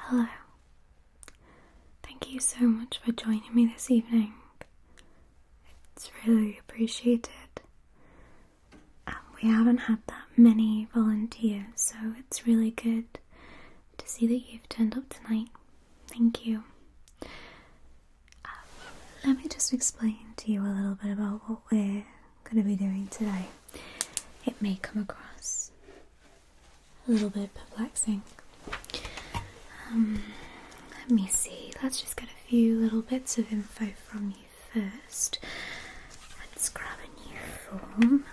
Hello. Thank you so much for joining me this evening. It's really appreciated. We haven't had that many volunteers, so it's really good to see that you've turned up tonight. Thank you. Let me just explain to you a little bit about what we're going to be doing today. It may come across a little bit perplexing. Let me see. Let's just get a few little bits of info from you first. Let's grab a new form.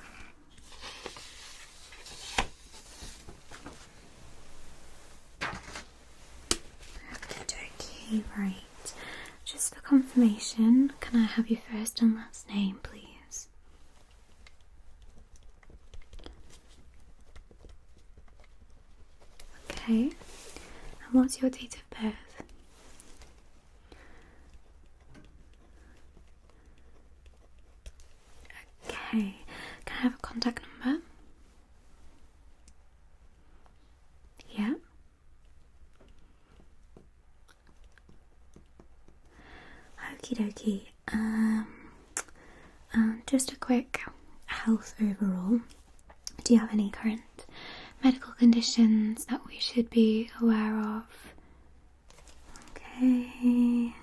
Okay, right. Just for confirmation, can I have your first and last name, please? Okay. And what's your date of birth? Okay. Can I have a contact number? Yeah. Okie dokie. Just a quick health overall. Do you have any current medical conditions that we should be aware of? Okay.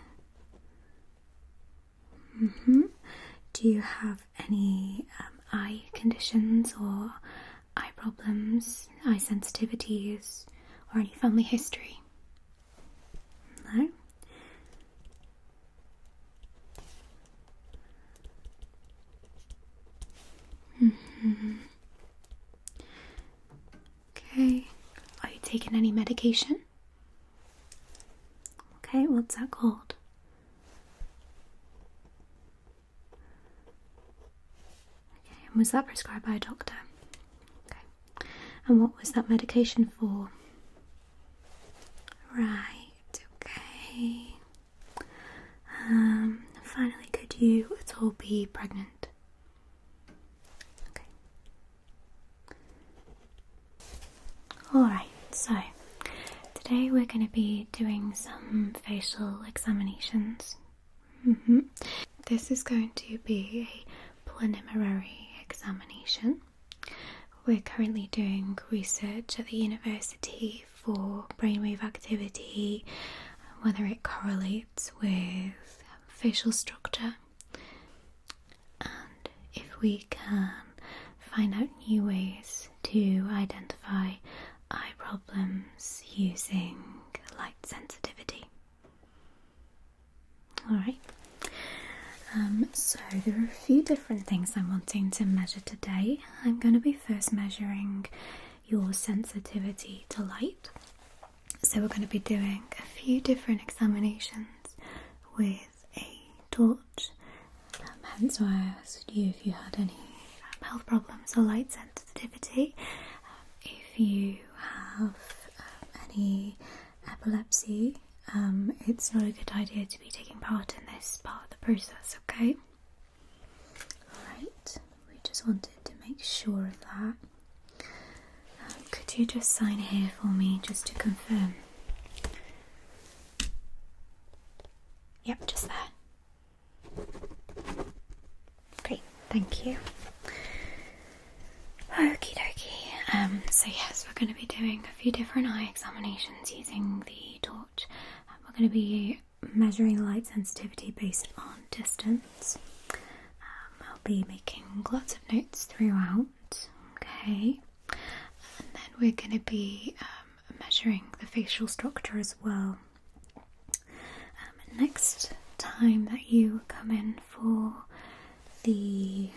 Do you have any eye conditions or eye problems, eye sensitivities, or any family history? No? Okay. Are you taking any medication? Okay, what's that called? Okay, and was that prescribed by a doctor? Okay. And what was that medication for? Right, okay. Finally, could you at all be pregnant? Okay. Alright, so today we're going to be doing some facial examinations. This is going to be a preliminary examination. We're currently doing research at the university for brainwave activity, whether it correlates with facial structure, and if we can find out new ways to identify eye problems using light sensitivity. Alright, so there are a few different things I'm wanting to measure today. I'm going to be first measuring your sensitivity to light. So we're going to be doing a few different examinations with a torch, hence why I asked you if you had any health problems or light sensitivity. If you have any epilepsy, it's not a good idea to be taking part in this part of the process, okay? Alright, we just wanted to make sure of that. Could you just sign here for me, just to confirm? Yep, just there. Great, thank you. Okie dokie. So yes, we're going to be doing a few different eye examinations using the torch. We're going to be measuring light sensitivity based on distance. I'll be making lots of notes throughout, okay? And then we're going to be measuring the facial structure as well. Next time that you come in for the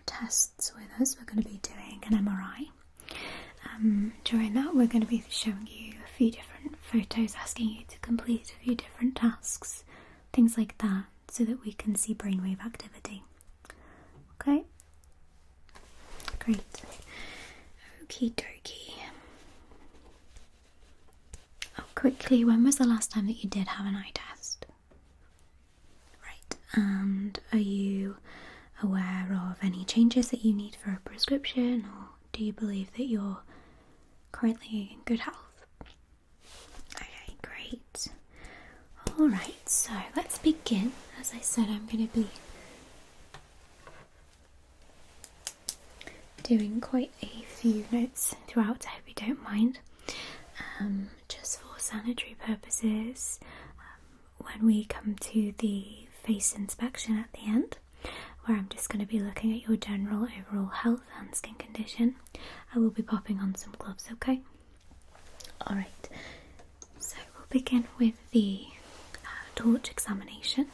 tests with us, we're going to be doing an MRI. During that, we're going to be showing you a few different photos, asking you to complete a few different tasks, things like that, so that we can see brainwave activity. Okay? Great. Okie dokie. Oh, quickly, when was the last time that you did have an eye test? Right, and are you aware of any changes that you need for a prescription, or do you believe that you're currently in good health? Okay, great. Great. Alright, so let's begin. As I said, I'm going to be doing quite a few notes throughout. I hope you don't mind. Just for sanitary purposes, when we come to the face inspection at the end, where I'm just going to be looking at your general overall health and skin condition, I will be popping on some gloves, okay? Alright, so we'll begin with the torch examination.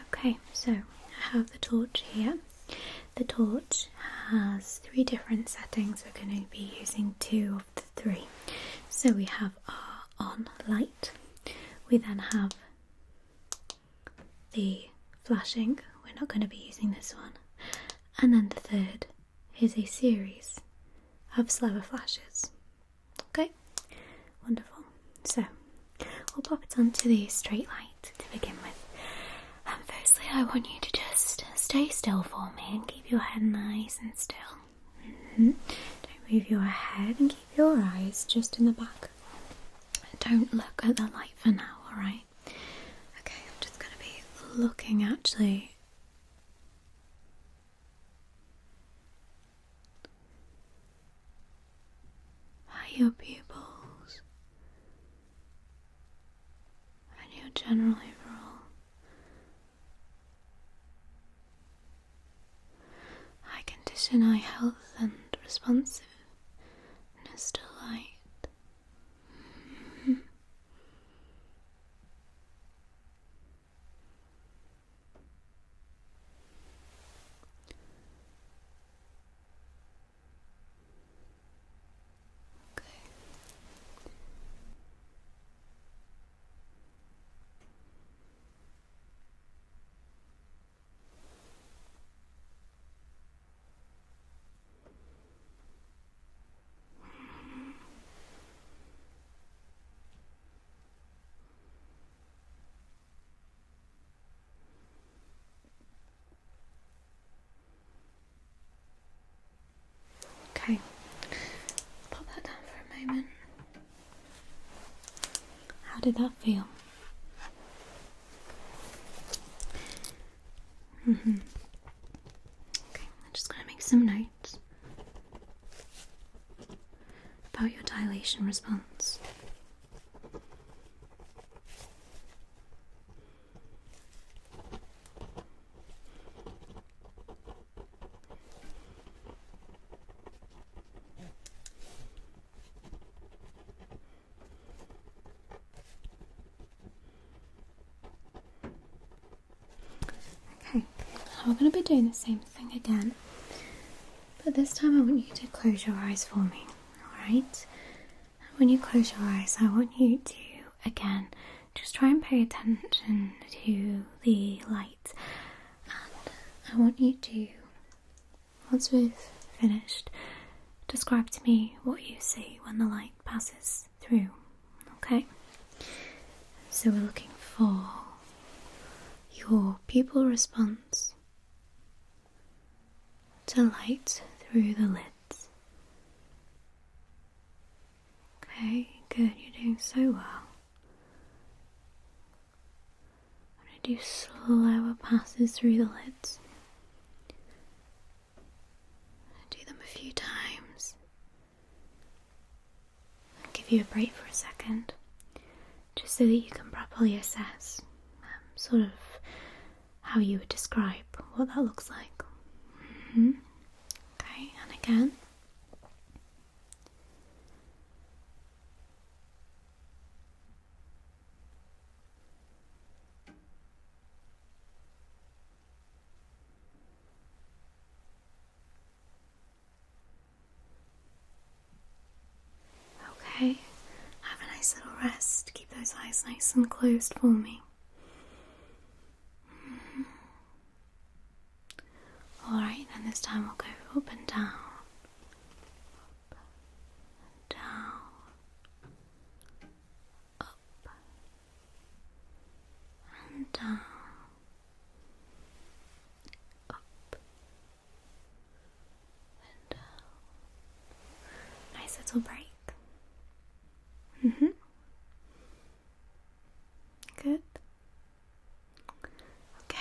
Okay, so I have the torch here. The torch has 3 different settings. We're going to be using 2 of the 3. So we have our on light, we then have the flashing, we're not going to be using this one, and then the third is a series of slower flashes. Okay, wonderful. So we'll pop it onto the straight light to begin with. And firstly, I want you to just stay still for me and keep your head nice and still. Don't move your head and keep your eyes just in the back. Don't look at the light for now, alright? Okay, I'm just going to be looking actually at your pupils and your general overall eye condition, eye health and responsiveness to light. Okay, pop that down for a moment. How did that feel? Okay, I'm just going to make some notes about your dilation response. Okay, now we're going to be doing the same thing again, but this time I want you to close your eyes for me, alright? When you close your eyes, I want you to, again, just try and pay attention to the light, and I want you to, once we've finished, describe to me what you see when the light passes through, okay? So we're looking for your pupil response to light through the lids. Okay, good, you're doing so well. I'm going to do slower passes through the lids. Do them a few times. I'll give you a break for a second, just so that you can properly assess sort of how you would describe what that looks like. Okay, and again. Okay, have a nice little rest. Keep those eyes nice and closed for me. Alright, and this time we'll go up and down. Up and down. Up and down. Up and down. Nice little break.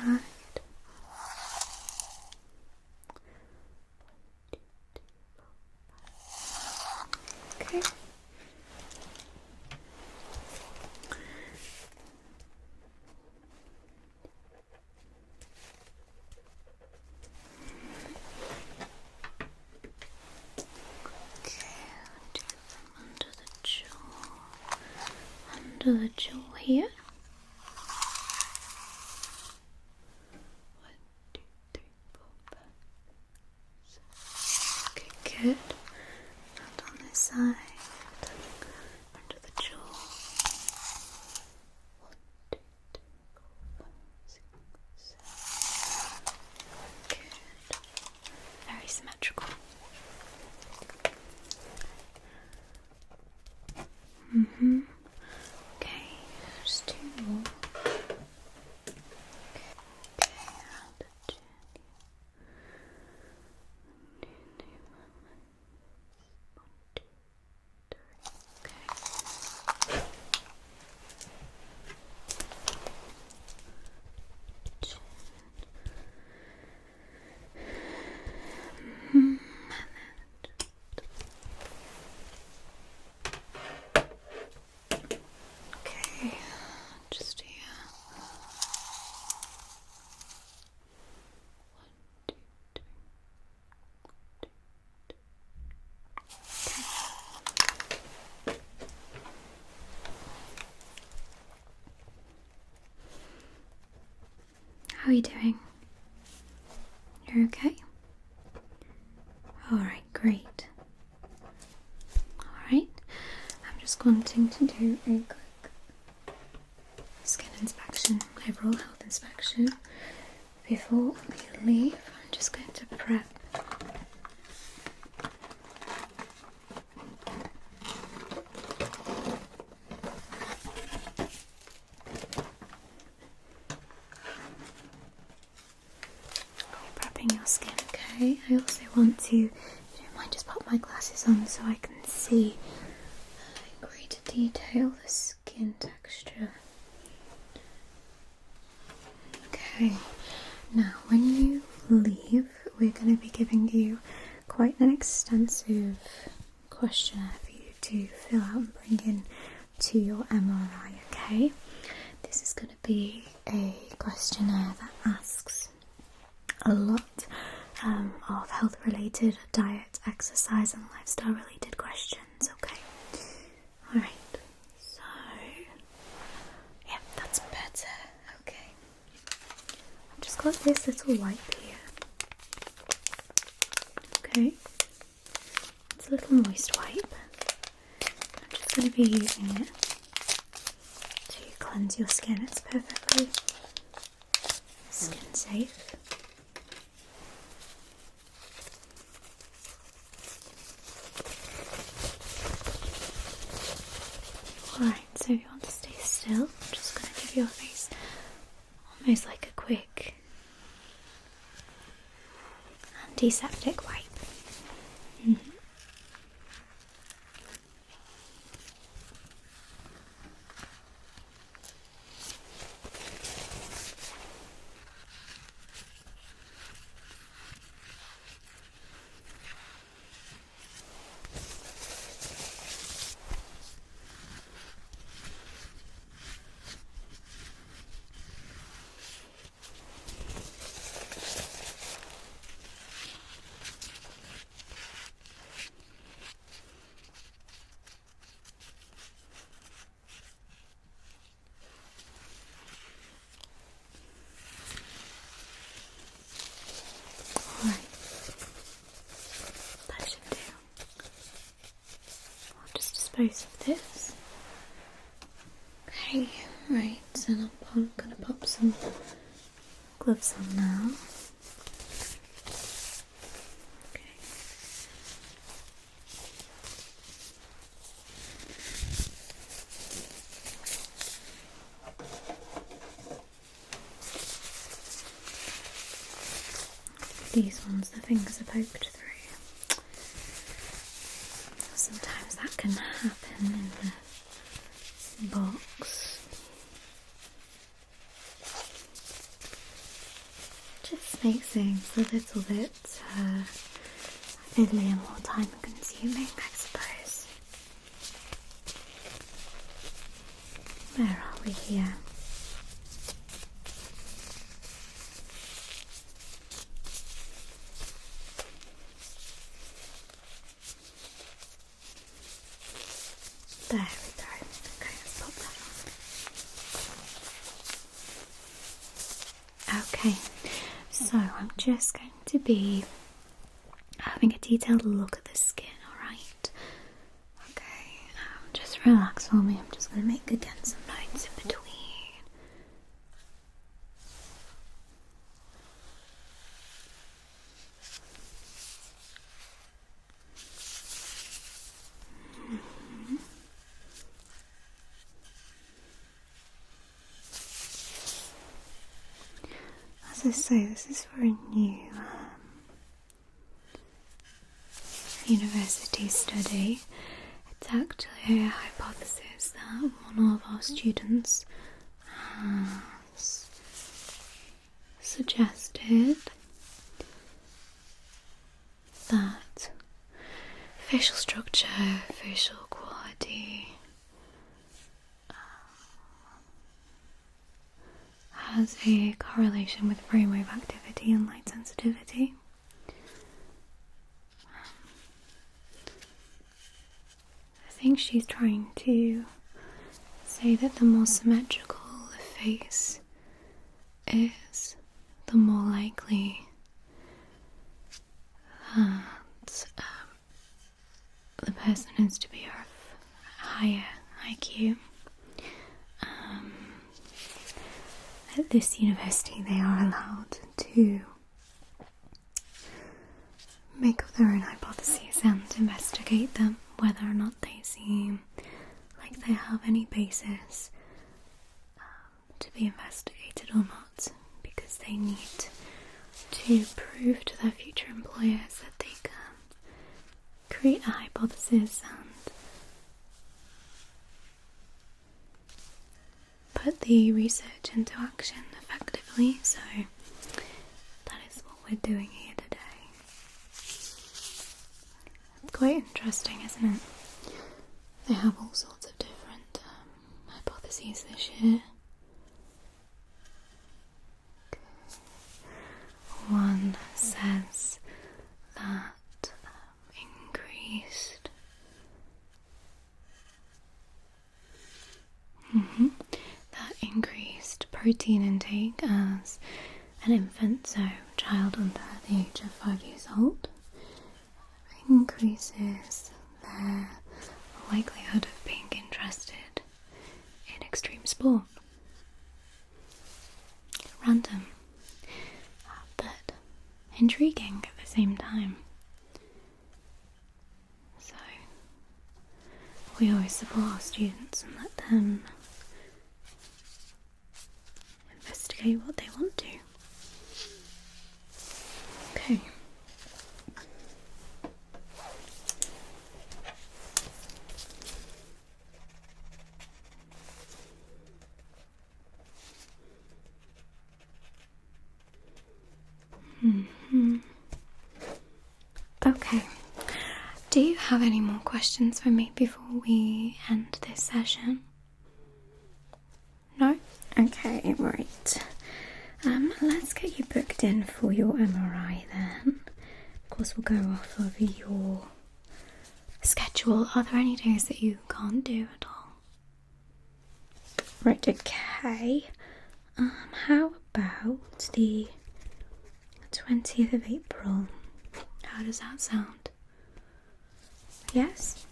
side. Okay. Under the jaw here. 1, 2, 3, 4, 5, 6. Okay, good. And on this side, under the jaw. 1, 2, 3, 4, 5, 6, 7. Good. Very symmetrical. Okay, just 2 more. Okay, around the chin. 1, 2, 3. Okay. Chin. Okay, just here. 1, 2, 3. How are you doing? You're okay? Alright, great. Alright, I'm just wanting to do a quick skin inspection, overall health inspection. Before we leave, I'm just going to prep prepping your skin, okay? I also want to, if you don't mind, just pop my glasses on so I can see in greater detail the skin texture. Okay, now when you leave, we're going to be giving you quite an extensive questionnaire for you to fill out and bring in to your MRI, okay? This is going to be a questionnaire that asks a lot of health related, diet, exercise and lifestyle related questions, okay? Alright, so yeah, that's better, okay. I've just got this little wipe here, okay? It's a little moist wipe. I'm just going to be using it to cleanse your skin. It's perfectly skin safe. Alright, so if you want to stay still, I'm just going to give your face almost like a quick antiseptic wipe. Alright, that should do. I'll just dispose of this. Okay, right, so I'm going to pop some gloves on now. Okay. These ones, the fingers are poked through. Sometimes that can happen in the box. makes things a little bit fiddly and more time consuming, I suppose. Where are we here? There we go. Okay, let's pop that on. Okay, so I'm just going to be having a detailed look at the skin, alright? Okay, just relax for me. I'm just going to make again some notes in between. As I say, this is for a new university study. It's actually a hypothesis that one of our students has suggested that facial structure, facial quality has a correlation with brainwave activity and light sensitivity. I think she's trying to say that the more symmetrical the face is, the more likely that the person is to be of higher IQ. At this university they are allowed to make up their own hypotheses and investigate them, whether or not they seem like they have any basis to be investigated or not, because they need to prove to their future employers that they can create a hypothesis and put the research into action effectively. So that is what we're doing here today. It's quite interesting, isn't it? They have all sorts of different hypotheses this year. One says that increased protein intake as an infant, so child under the age of 5 years old, increases their likelihood of being interested in extreme sport. Random, but intriguing at the same time. So we always support our students and let them investigate what they want to. Okay. Okay. Do you have any more questions for me before we end this session? No? Okay, right. Let's get you booked in for your MRI then. Of course, we'll go off of your schedule. Are there any days that you can't do at all? Right, okay. How about the 20th of April? How does that sound? Yes?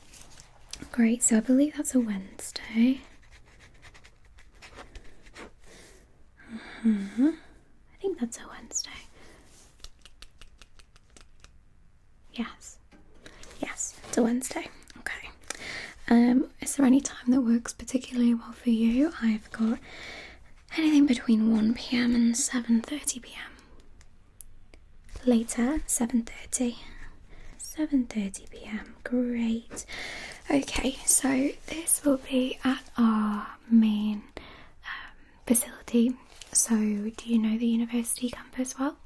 Great, so I believe that's a Wednesday. I think that's a Wednesday. Yes, it's a Wednesday. Okay. Is there any time that works particularly well for you? I've got anything between 1 PM and 7:30 PM. Later, 7:30. 7:30 PM. Great. Okay, so this will be at our main facility. So, do you know the university campus well?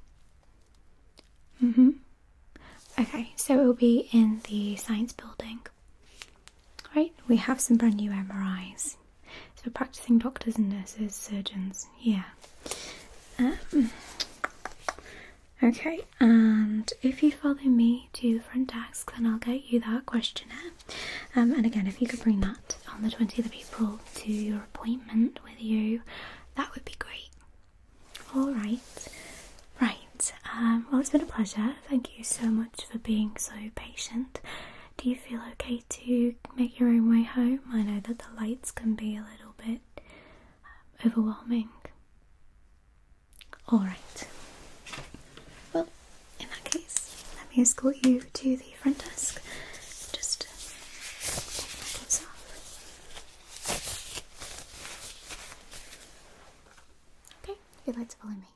Okay, so it will be in the science building. Right, we have some brand new MRIs. So practicing doctors and nurses, surgeons, yeah. Okay, and if you follow me to the front desk, then I'll get you that questionnaire. And again, if you could bring that on the 20th of April to your appointment with you, that would be great. Alright, right. Well, it's been a pleasure. Thank you so much for being so patient. Do you feel okay to make your own way home? I know that the lights can be a little bit overwhelming. Alright. Well, in that case, let me escort you to the front desk. Just take my gloves off. Okay, if you'd like to follow me.